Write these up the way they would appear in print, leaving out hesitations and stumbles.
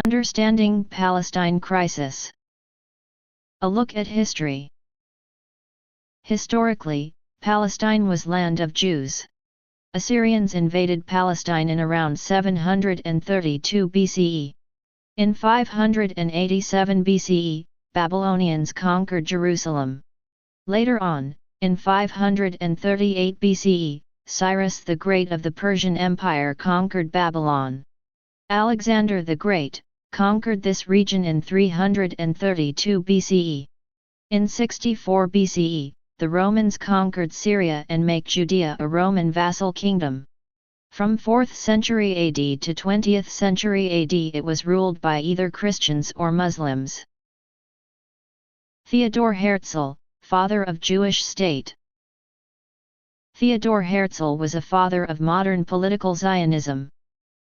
Understanding Palestine Crisis. A look at history. Historically, Palestine was land of Jews. Assyrians invaded Palestine in around 732 BCE. In 587 BCE, Babylonians conquered Jerusalem. Later on, in 538 BCE, Cyrus the Great of the Persian Empire conquered Babylon. Alexander the Great conquered this region in 332 BCE. In 64 BCE, the Romans conquered Syria and made Judea a Roman vassal kingdom. From 4th century AD to 20th century AD it was ruled by either Christians or Muslims. Theodor Herzl, father of Jewish state. Theodor Herzl was a father of modern political Zionism.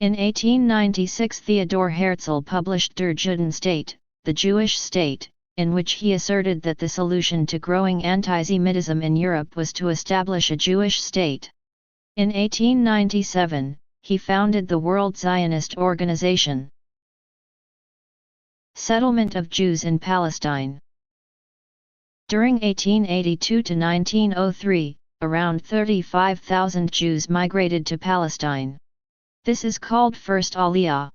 In 1896 Theodor Herzl published Der Judenstate, the Jewish state, in which he asserted that the solution to growing antisemitism in Europe was to establish a Jewish state. In 1897, he founded the World Zionist Organization. Settlement of Jews in Palestine. During 1882 to 1903, around 35,000 Jews migrated to Palestine. This is called First Aliyah.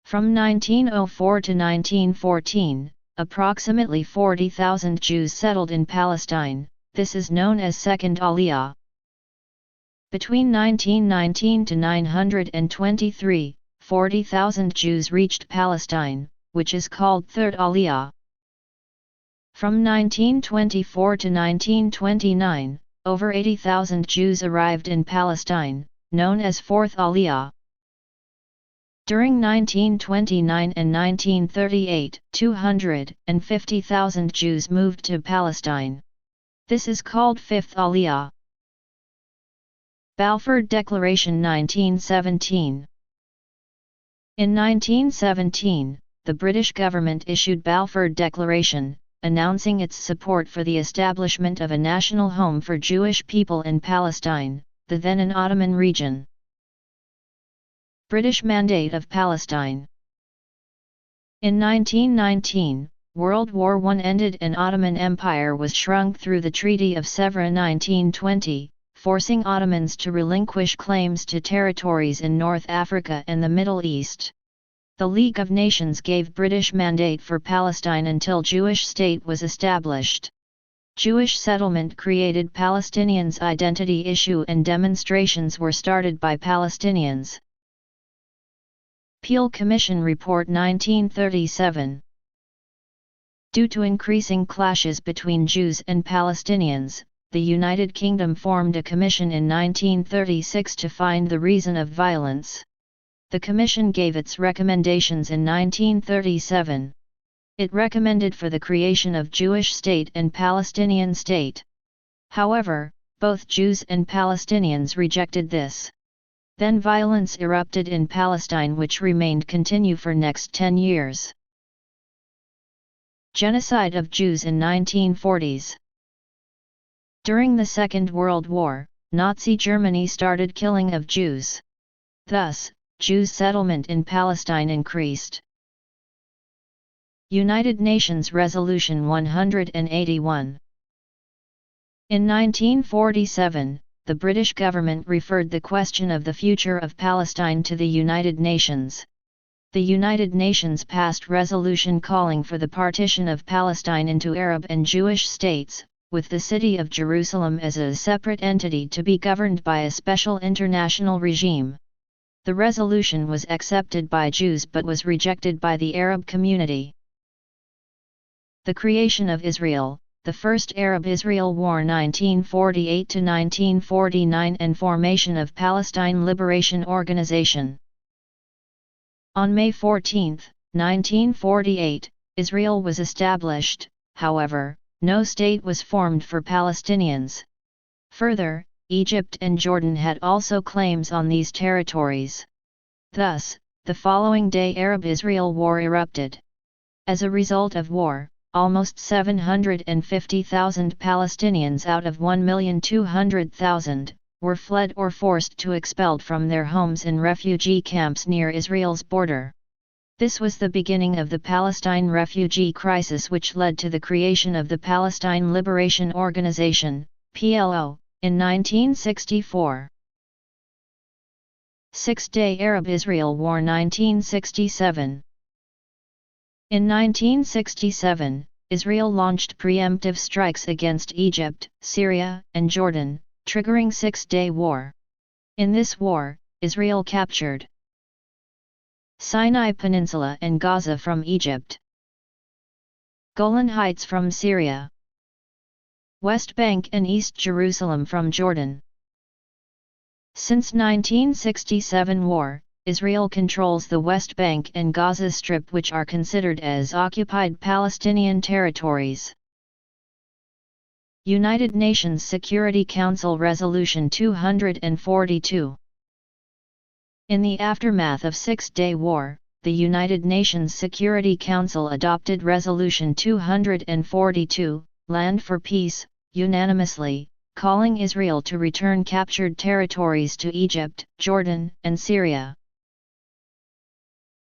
From 1904 to 1914, approximately 40,000 Jews settled in Palestine. This is known as Second Aliyah. Between 1919 to 923, 40,000 Jews reached Palestine, which is called Third Aliyah. From 1924 to 1929, over 80,000 Jews arrived in Palestine, known as Fourth Aliyah. During 1929 and 1938, 250,000 Jews moved to Palestine. This is called Fifth Aliyah. Balfour Declaration 1917. In 1917, the British government issued Balfour Declaration, announcing its support for the establishment of a national home for Jewish people in Palestine, the then an Ottoman region. British Mandate of Palestine. In 1919, World War I ended and Ottoman Empire was shrunk through the Treaty of Sèvres 1920, forcing Ottomans to relinquish claims to territories in North Africa and the Middle East. The League of Nations gave British mandate for Palestine until Jewish state was established. Jewish settlement created Palestinians' identity issue and demonstrations were started by Palestinians. Peel Commission Report 1937. Due to increasing clashes between Jews and Palestinians, the United Kingdom formed a commission in 1936 to find the reason of violence. The commission gave its recommendations in 1937. It recommended for the creation of Jewish state and Palestinian state. However, both Jews and Palestinians rejected this. Then violence erupted in Palestine which remained continue for next 10 years. Genocide of Jews in 1940s. During the Second World War, Nazi Germany started killing of Jews. Thus, Jews' settlement in Palestine increased. United Nations Resolution 181. In 1947, the British government referred the question of the future of Palestine to the United Nations. The United Nations passed resolution calling for the partition of Palestine into Arab and Jewish states, with the city of Jerusalem as a separate entity to be governed by a special international regime. The resolution was accepted by Jews but was rejected by the Arab community. The creation of Israel, the First Arab-Israel War 1948–1949 and formation of Palestine Liberation Organization. On May 14, 1948, Israel was established, however, no state was formed for Palestinians. Further, Egypt and Jordan had also claims on these territories. Thus, the following day Arab-Israel War erupted. As a result of war, almost 750,000 Palestinians out of 1,200,000 were fled or forced to expelled from their homes in refugee camps near Israel's border. This was the beginning of the Palestine refugee crisis, which led to the creation of the Palestine Liberation Organization, PLO, in 1964. Six-Day Arab-Israel War 1967. In 1967, Israel launched preemptive strikes against Egypt, Syria, and Jordan, triggering Six-Day War. In this war, Israel captured Sinai Peninsula and Gaza from Egypt, Golan Heights from Syria, West Bank and East Jerusalem from Jordan. Since 1967 war, Israel controls the West Bank and Gaza Strip, which are considered as occupied Palestinian territories. United Nations Security Council Resolution 242. In the aftermath of Six-Day War, the United Nations Security Council adopted Resolution 242, Land for Peace, unanimously, calling Israel to return captured territories to Egypt, Jordan, and Syria.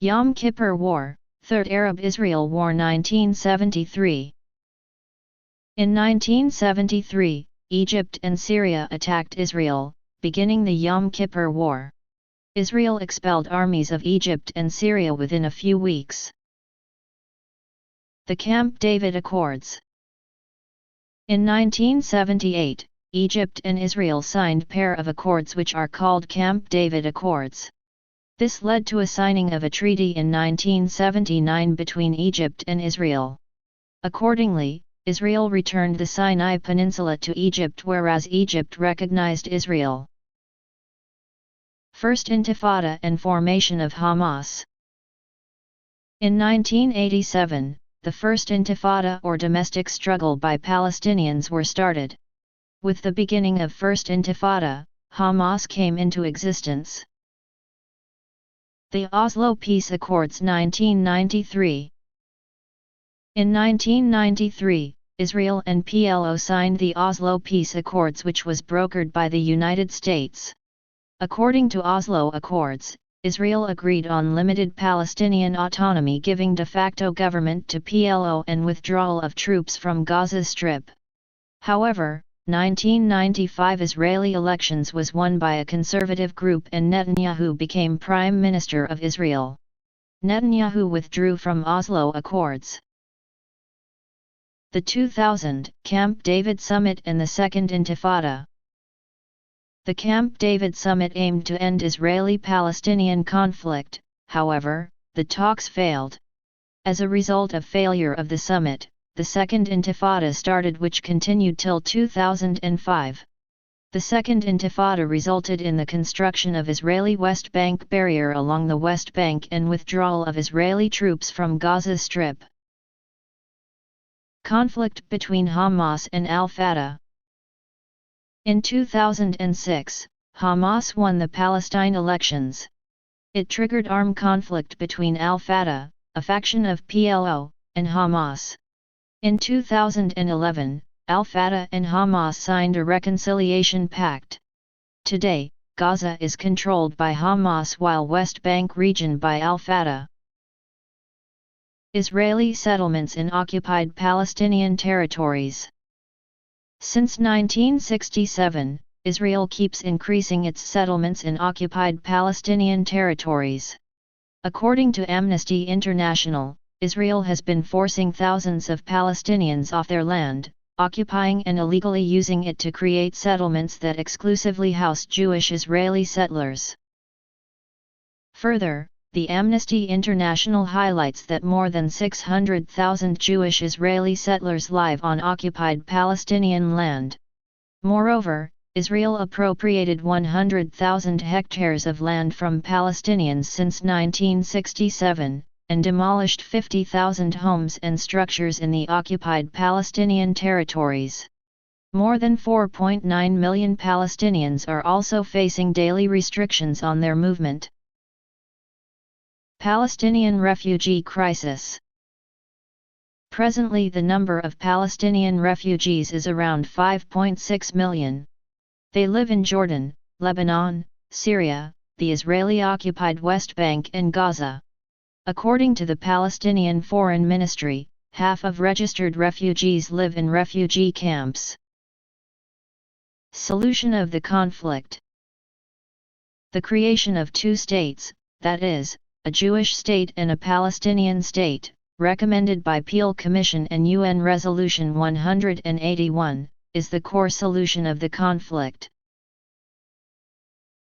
Yom Kippur War, Third Arab-Israel War 1973. In 1973, Egypt and Syria attacked Israel, beginning the Yom Kippur War. Israel expelled armies of Egypt and Syria within a few weeks. The Camp David Accords. In 1978, Egypt and Israel signed pair of accords which are called Camp David Accords. This led to a signing of a treaty in 1979 between Egypt and Israel. Accordingly, Israel returned the Sinai Peninsula to Egypt, whereas Egypt recognized Israel. First Intifada and formation of Hamas. In 1987, the First Intifada or domestic struggle by Palestinians were started. With the beginning of First Intifada, Hamas came into existence. The Oslo Peace Accords 1993. In 1993, Israel and PLO signed the Oslo Peace Accords, which was brokered by the United States. According to Oslo Accords, Israel agreed on limited Palestinian autonomy, giving de facto government to PLO and withdrawal of troops from Gaza Strip. However, 1995 Israeli elections was won by a conservative group and Netanyahu became Prime Minister of Israel. Netanyahu withdrew from Oslo Accords. The 2000 Camp David Summit and the Second Intifada. The Camp David Summit aimed to end Israeli-Palestinian conflict, however, the talks failed. As a result of failure of the summit, the Second Intifada started, which continued till 2005. The Second Intifada resulted in the construction of Israeli West Bank barrier along the West Bank and withdrawal of Israeli troops from Gaza Strip. Conflict between Hamas and Al-Fatah. In 2006, Hamas won the Palestine elections. It triggered armed conflict between Al-Fatah, a faction of PLO, and Hamas. In 2011, Al-Fatah and Hamas signed a reconciliation pact. Today, Gaza is controlled by Hamas while West Bank region by Al-Fatah. Israeli settlements in occupied Palestinian territories. Since 1967, Israel keeps increasing its settlements in occupied Palestinian territories. According to Amnesty International, Israel has been forcing thousands of Palestinians off their land, occupying and illegally using it to create settlements that exclusively house Jewish Israeli settlers. Further, the Amnesty International highlights that more than 600,000 Jewish Israeli settlers live on occupied Palestinian land. Moreover, Israel appropriated 100,000 hectares of land from Palestinians since 1967, and demolished 50,000 homes and structures in the occupied Palestinian territories. More than 4.9 million Palestinians are also facing daily restrictions on their movement. Palestinian refugee crisis. Presently the number of Palestinian refugees is around 5.6 million. They live in Jordan, Lebanon, Syria, the Israeli-occupied West Bank and Gaza. According to the Palestinian Foreign Ministry, half of registered refugees live in refugee camps. Solution of the conflict. The creation of two states, that is, a Jewish state and a Palestinian state, recommended by Peel Commission and UN Resolution 181, is the core solution of the conflict.